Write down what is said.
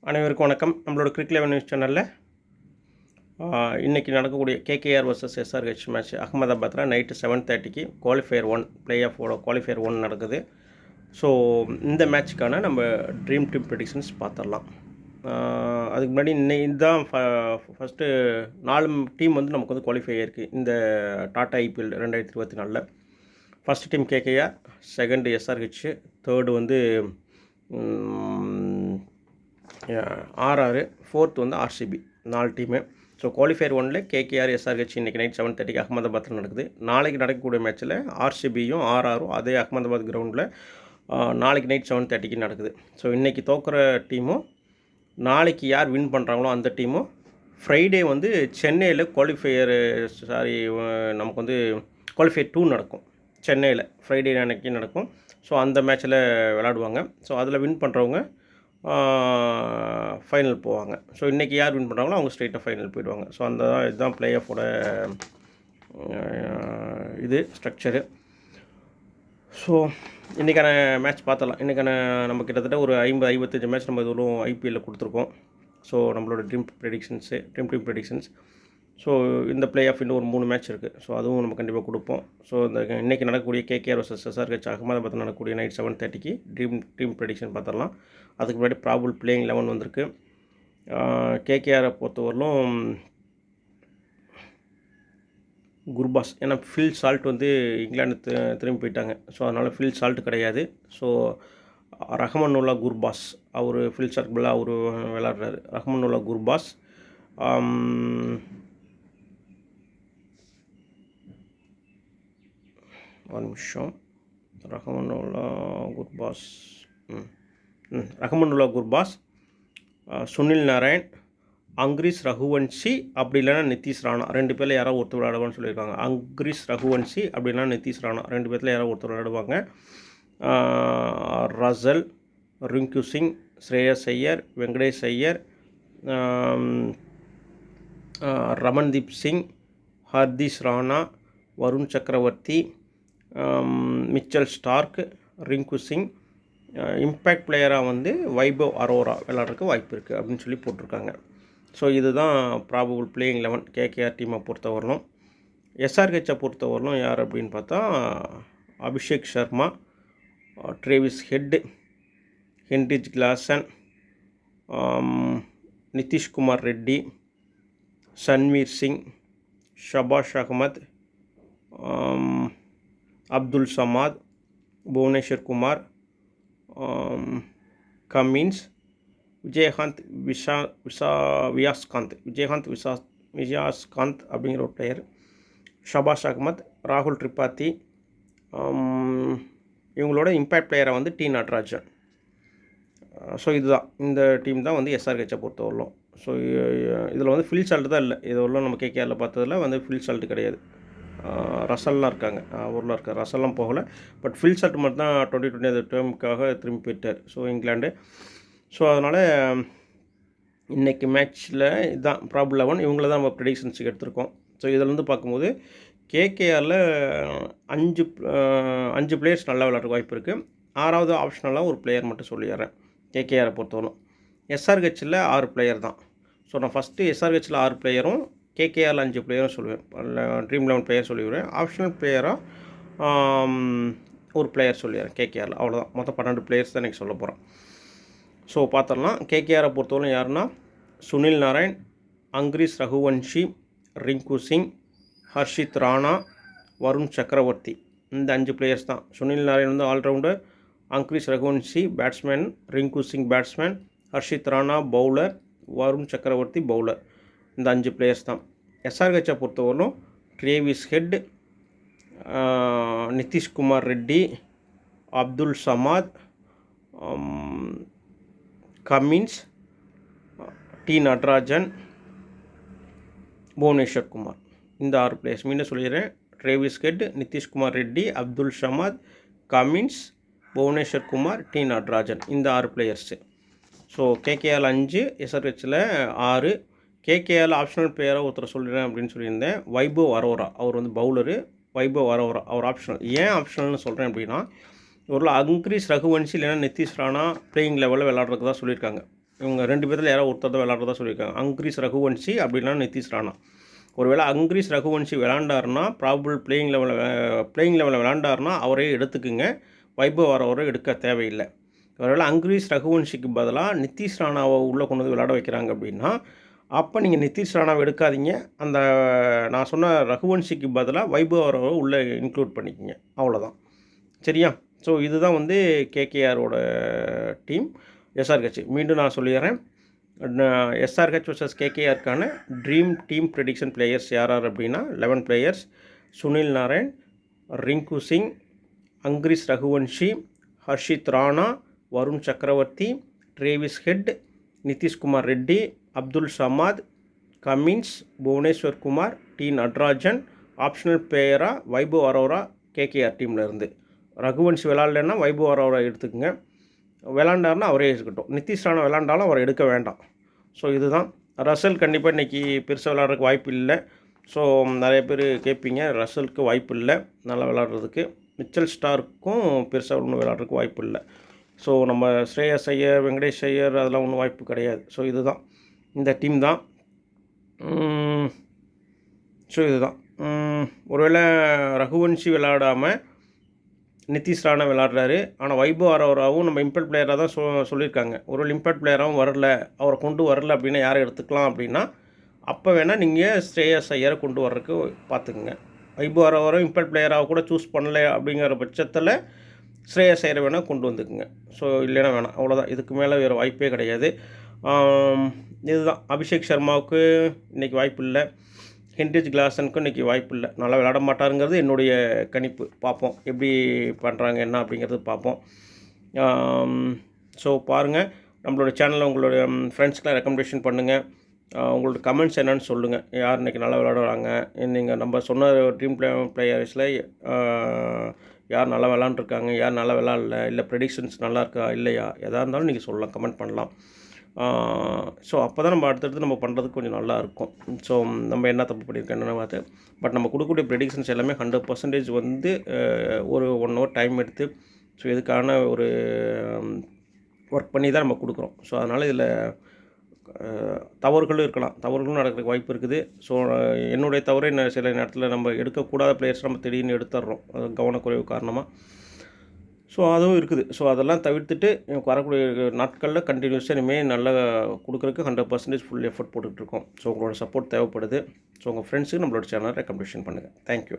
அனைவருக்கும் வணக்கம். நம்மளோட கிரிக் 11 நியூஸ் சேனலில் இன்றைக்கி நடக்கக்கூடிய கேகேஆர் vs எஸ்ஆர்ஹெச் மேட்ச் அகமதாபாத்தில் நைட்டு 7:30க்கு குவாலிஃபயர் 1 பிளே ஆஃபோட குவாலிஃபயர் 1 நடக்குது. ஸோ இந்த மேட்ச்சுக்கான நம்ம ட்ரீம் டீம் ப்ரெடிக்ஷன்ஸ் பார்த்துடலாம். அதுக்கு முன்னாடி இதுதான் ஃபஸ்ட்டு 4 டீம் வந்து நமக்கு வந்து குவாலிஃபை ஆகிருக்கு இந்த Tata IPL 2024. First team KKR, second SRH, third வந்து ஆர்ஆர், ஃபோர்த் வந்து ஆர்சிபி. 4 டீமு. ஸோ குவாலிஃபயர் 1ல் கேகேஆர் எஸ்ஆர்ஹெச் இன்றைக்கி நைட் 7:30க்கு அகமதாபாத்தில் நடக்குது. நாளைக்கு நடக்கக்கூடிய மேட்ச்சில் ஆர்சிபியும் ஆர்ஆரும் அதே அகமதாபாத் கிரவுண்டில் நாளைக்கு நைட் 7:30க்கு நடக்குது. ஸோ இன்றைக்கி தோக்குற டீமும் நாளைக்கு யார் வின் பண்ணுறாங்களோ அந்த டீமும் ஃப்ரைடே வந்து சென்னையில் நமக்கு வந்து குவாலிஃபயர் 2 நடக்கும். சென்னையில் ஃப்ரைடே அன்னைக்கு நடக்கும். ஸோ அந்த மேட்ச்சில் விளாடுவாங்க. ஸோ அதில் வின் பண்ணுறவங்க ஃபைனல் போவாங்க. ஸோ இன்றைக்கி யார் வின் பண்ணுறாங்களோ அவங்க ஸ்ட்ரெயிட்டாக ஃபைனல் போயிடுவாங்க. ஸோ இதுதான் பிளே ஆஃபோட இது ஸ்ட்ரக்சரு. ஸோ இன்றைக்கான மேட்ச் பார்த்தலாம். இன்றைக்கான நம்ம கிட்டத்தட்ட ஒரு 50-55 மேட்ச் நம்ம இதுவும் ஐபிஎல்லில் கொடுத்துருக்கோம். ஸோ நம்மளோட ட்ரீம் டீம் ப்ரெடிக்ஷன்ஸ். ஸோ இந்த பிளே ஆஃப் இன்னும் ஒரு 3 மேட்ச் இருக்குது. ஸோ அதுவும் நம்ம கண்டிப்பாக கொடுப்போம். ஸோ இந்த இன்றைக்கி நடக்கக்கூடிய கேகேஆர் vs எஸ்ஆர்ஹெச் அகமதாபாத்தில் நடக்கக்கூடிய நைட் 7:30க்கு டீம் ப்ரெடிக்ஷன் பார்த்துடலாம். அதுக்கு முன்னாடி ப்ராபபிள் பிளேயிங் 11 வந்திருக்கு. கேகேஆரை பொறுத்தவரையிலும் குர்பாஸ், ஏன்னா ஃபில் சால்ட் வந்து இங்கிலாந்து திரும்பி போயிட்டாங்க. ஸோ அதனால் ஃபில் சால்ட் கிடையாது. ஸோ ரஹமனுல்லா குர்பாஸ் அவர் ஃபில் சால்ட் பில்லாக அவர் விளாட்றாரு. ரஹமனுல்லா குர்பாஸ், ஒரு நிமிஷம். ரஹமனுல்லா குர்பாஸ், சுனில் நாராயண், அங்கிரீஷ் ரகுவன்ஷி, அப்படி இல்லைனா நிதிஷ் ராணா. 2 பேரில் யாராவது ஒருத்தர் விளையாடுவான்னு சொல்லியிருக்காங்க. அங்கிரீஷ் ரகுவன்ஷி அப்படி இல்லைனா நிதிஷ் ராணா 2 பேரில் யாராவது ஒருத்தர் விளையாடுவாங்க. ரசல், ரிங்கு சிங், ஸ்ரேயஸ் ஐயர், வெங்கடேஷ் ஐயர், ரமன்தீப் சிங், ஹர்தீஷ் Rana, Varun Chakravarthy, Mitchell Starc, Rinku Singh. Impact பிளேயராக வந்து வைபவ் அரோரா விளையாடுறதுக்கு வாய்ப்பு இருக்குது அப்படின்னு சொல்லி போட்டிருக்காங்க. ஸோ இதுதான் ப்ராபபிள் பிளேயிங் 11 கேகேஆர் டீமை பொறுத்தவரையிலும். எஸ்ஆர்ஹெச்சை பொறுத்தவரையிலும் யார் அப்படின்னு பார்த்தா Abhishek Sharma, Travis Head, Heinrich Klaasen, Nitish Kumar Reddy, Sanvir Singh, Shahbaz Ahmed, Abdul Samad, Bhuvneshwar Kumar, Cummins, Vijayakanth Viyaskanth அப்படிங்கிற ஒரு பிளேயர், ஷபாஷ் அகமத், ராகுல் திரிபாதி. இவங்களோட இம்பேக்ட் பிளேயரை வந்து டி நடராஜன். ஸோ இதுதான் இந்த டீம் தான் வந்து எஸ்ஆர்ஹெச்சை பொறுத்தவரையிலும். ஸோ இதில் வந்து ஃபில் சால்ட் தான் இல்லை. இதெல்லாம் நம்ம கேகேஆரில் பார்த்ததில் வந்து ஃபில் சால்ட் கிடையாது. ரசல்லாம் இருக்காங்க, ஊரில் இருக்கார். ரசல்லாம் போகலை. பட் ஃபில் சால்ட் மட்டும் தான் 2020 அந்த டேர்முக்காக திரும்பி போயிட்டார். So England. ஸோ அதனால் இன்றைக்கி மேட்ச்சில் இதுதான் ப்ராபபிள் 11. இவங்கள தான் நம்ம ப்ரெடிக்ஷன்ஸுக்கு எடுத்திருக்கோம். ஸோ இதில் வந்து பார்க்கும்போது கேகேஆரில் 5 பிளேயர்ஸ் நல்லா விளையாடுற வாய்ப்பு இருக்குது. 6வது ஆப்ஷனலாக ஒரு பிளேயர் மட்டும் சொல்லிடுறேன் கேகேஆரை பொறுத்தவரை. எஸ்ஆர்ஹெச்சில் 6 பிளேயர் தான். ஸோ நான் ஃபஸ்ட்டு எஸ்ஆர்ஹெச்சில் 6 பிளேயரும் கேகேஆரில் 5 பிளேயரும் சொல்லுவேன். ட்ரீம் 11 பிளேயர் சொல்லிடுவேன். ஆப்ஷனல் பிளேயராக ஒரு பிளேயர் சொல்லிடுறேன் கேகேஆரில். அவ்வளோதான். மொத்தம் 12 பிளேயர்ஸ் தான் எனக்கு சொல்ல போகிறேன். ஸோ பார்த்துடலாம். கேகேஆரை பொறுத்தவரை யாருன்னா சுனில் நாராயண், அங்கிரீஷ் ரகுவன்ஷி, ரிங்கு சிங், ஹர்ஷித் ராணா, வருண் சக்கரவர்த்தி. இந்த 5 பிளேயர்ஸ் தான். சுனில் நாராயண் வந்து allrounder, Angkrish Raghuvanshi batsman, Rinku Singh batsman, Harshit Rana bowler, Varun Chakravarthy bowler. இந்த 5 பிளேயர்ஸ் தான். எஸ்ஆர்ஹெச்சை பொறுத்தவரையிலும் Travis Head, Nitish Kumar Reddy, Abdul Samad, Cummins, T Natarajan, Bhuvneshwar Kumar. இந்த 6 பிளேயர்ஸ் மீண்டும் சொல்லிடுறேன். Travis Head, Nitish Kumar Reddy, Abdul Samad, Cummins, Bhuvneshwar Kumar, T Natarajan. இந்த 6 பிளேயர்ஸு. So KKR 5, எஸ்ஆர்ஹெச்சில் 6. கேகேஆரில் ஆப்ஷனல் பிளேயராக ஒருத்தர் சொல்லிடுறேன் அப்படின்னு சொல்லியிருந்தேன். வைபவ் அரோரா, அவர் வந்து பவுலரு. வைபவ் அரோரா அவர் ஆப்ஷனல். ஏன் ஆப்ஷனல்னு சொல்கிறேன் அப்படின்னா, ஒரு அங்கிரீஷ் ரகுவன்ஷி இல்லைனா நிதிஷ் ராணா பிளேயிங் லெவலில் விளாட்றதுக்கு தான் சொல்லியிருக்காங்க. இவங்க 2 பேர்த்தில் யாராவது ஒருத்தர் தான் விளாட்றதா சொல்லியிருக்காங்க. அங்கிரீஸ் ரகுவன்ஷி அப்படின்னா நிதிஷ் ராணா. ஒருவேளை அங்கிரீஸ் ரகுவன்ஷி விளாண்டாருன்னா ப்ராபபிள் பிளேயிங் லெவலில் விளாண்டாருன்னா அவரே எடுத்துக்குங்க. வைபவ் வரவரை எடுக்க தேவையில்லை. ஒருவேளை அங்கிரீஸ் ரகுவன்ஷிக்கு பதிலாக நிதிஷ் ராணாவை உள்ளே கொண்டு வந்து விளாட வைக்கிறாங்க அப்படின்னா அப்போ நீங்கள் நிதிஷ் ராணாவை எடுக்காதீங்க. அந்த நான் சொன்ன ரகுவன்ஷிக்கு பதிலாக வைபவ் வரவரை உள்ளே இன்க்ளூட் பண்ணிக்கோங்க. அவ்வளோதான். சரியா? ஸோ இதுதான் வந்து கேகேஆரோட டீம். எஸ்ஆர்ஹெச் மீண்டும் நான் சொல்லிடுறேன். எஸ்ஆர்ஹெச் வர்சஸ் கேகேஆருக்கான ட்ரீம் டீம் ப்ரெடிக்ஷன் பிளேயர்ஸ் யார் அப்படின்னா 11 players. Sunil Narine, Rinku Singh, Angkrish Raghuvanshi, Harshit Rana, Varun Chakravarthy, Travis Head, Nitish Kumar Reddy, Abdul Samad, Cummins, Bhuvneshwar Kumar, T Natarajan. Optional பிளேயராக வைபவ் அரோரா கேகேஆர் டீமில் இருந்து. ரகுவன்ஷி விளாட்லன்னா வைபவ் அரோரா எடுத்துக்கோங்க. விளாண்டாருன்னா அவரே இருக்கட்டும். நிதிஷ் ராணா விளாண்டாலும் அவரை எடுக்க வேண்டாம். ஸோ இதுதான். ரசல் கண்டிப்பாக இன்றைக்கி பெருசாக விளாட்றதுக்கு வாய்ப்பு இல்லை. ஸோ நிறைய பேர் கேட்பீங்க, ரசலுக்கு வாய்ப்பு இல்லை நல்லா விளாட்றதுக்கு. மிச்சல் ஸ்டார்க்கும் பெருசாக ஒன்றும் விளாட்றதுக்கு வாய்ப்பு இல்லை. ஸோ நம்ம ஸ்ரேயஸ் ஐயர், வெங்கடேஷ் ஐயர் அதெல்லாம் ஒன்றும் வாய்ப்பு கிடையாது. ஸோ இதுதான் இந்த டீம் தான். ஸோ இதுதான். ஒருவேளை ரகுவன்ஷி விளாடாமல் நிதிஷ் ராணா விளாட்றாரு. ஆனால் வைபவ் அரோராவும் நம்ம இம்பேக்ட் பிளேயராக தான் சொல்லியிருக்காங்க. ஒரு இம்பேக்ட் பிளேயராகவும் வரல, அவரை கொண்டு வரல அப்படின்னா யாரை எடுத்துக்கலாம் அப்படின்னா அப்போ வேணால் நீங்கள் ஸ்ரேயஸ் ஐயரை கொண்டு வர்றதுக்கு பார்த்துக்குங்க. வைபவ் அரோராவும் இம்பேக்ட் பிளேயராக கூட சூஸ் பண்ணல அப்படிங்கிற பட்சத்தில் ஸ்ரேயஸ் ஐயரை வேணால் கொண்டு வந்துக்குங்க. ஸோ இல்லைன்னா வேணாம். அவ்வளோதான். இதுக்கு மேலே வேறு வாய்ப்பே கிடையாது. இதுதான். அபிஷேக் சர்மாவுக்கு இன்றைக்கி வாய்ப்பு இல்லை. ஹென்ரிச் கிளாசனுக்கும் இன்றைக்கி வாய்ப்பு இல்லை. நல்லா விளாட மாட்டாருங்கிறது என்னுடைய கணிப்பு. பார்ப்போம் எப்படி பண்ணுறாங்க என்ன அப்படிங்கிறது பார்ப்போம். ஸோ பாருங்கள். நம்மளோட சேனலில் உங்களுடைய ஃப்ரெண்ட்ஸ்க்கெலாம் ரெக்கமெண்டேஷன் பண்ணுங்கள். உங்களோட கமெண்ட்ஸ் என்னென்னு சொல்லுங்கள். யார் இன்றைக்கி நல்லா விளாடுறாங்க, நீங்கள் நம்ம சொன்ன ட்ரீம் பிளேயர்ஸில் யார் நல்லா விளாண்டுருக்காங்க, யார் நல்லா விளாட்ல, இல்லை ப்ரெடிக்ஷன்ஸ் நல்லா இருக்கா இல்லையா, எதாக இருந்தாலும் நீங்கள் சொல்லலாம், கமெண்ட் பண்ணலாம். ஸோ அப்போ தான் நம்ம அடுத்தடுத்து நம்ம பண்ணுறதுக்கு கொஞ்சம் நல்லாயிருக்கும். ஸோ நம்ம என்ன தப்பு பண்ணியிருக்கோம் என்னென்ன பார்த்து. பட் நம்ம கொடுக்கக்கூடிய ப்ரெடிக்ஷன்ஸ் எல்லாமே 100% வந்து ஒரு 1 hour டைம் எடுத்து ஸோ இதுக்கான ஒரு ஒர்க் பண்ணி தான் நம்ம கொடுக்குறோம். ஸோ அதனால் இதில் தவறுகளும் இருக்கலாம், தவறுகளும் நடக்கிறதுக்கு வாய்ப்பு இருக்குது. ஸோ என்னுடைய தவறு என்ன, சில நேரத்தில் நம்ம எடுக்கக்கூடாத பிளேயர்ஸ் நம்ம திடீர்னு எடுத்துடுறோம் கவனக்குறைவு காரணமாக. ஸோ அதுவும் இருக்குது. ஸோ அதெல்லாம் தவிர்த்துட்டு வரக்கூடிய நாட்களில் கண்டினியூஸாக இனிமேல் நல்லா கொடுக்குறதுக்கு 100% ஃபுல் எஃபர்ட் போட்டுட்ருக்கோம். ஸோ உங்களோட சப்போர்ட் தேவைப்படுது. ஸோ உங்கள் ஃப்ரெண்ட்ஸுக்கு நம்மளோட சேனலை ரெக்கமெண்டேஷன் பண்ணுங்கள். தேங்க்யூ.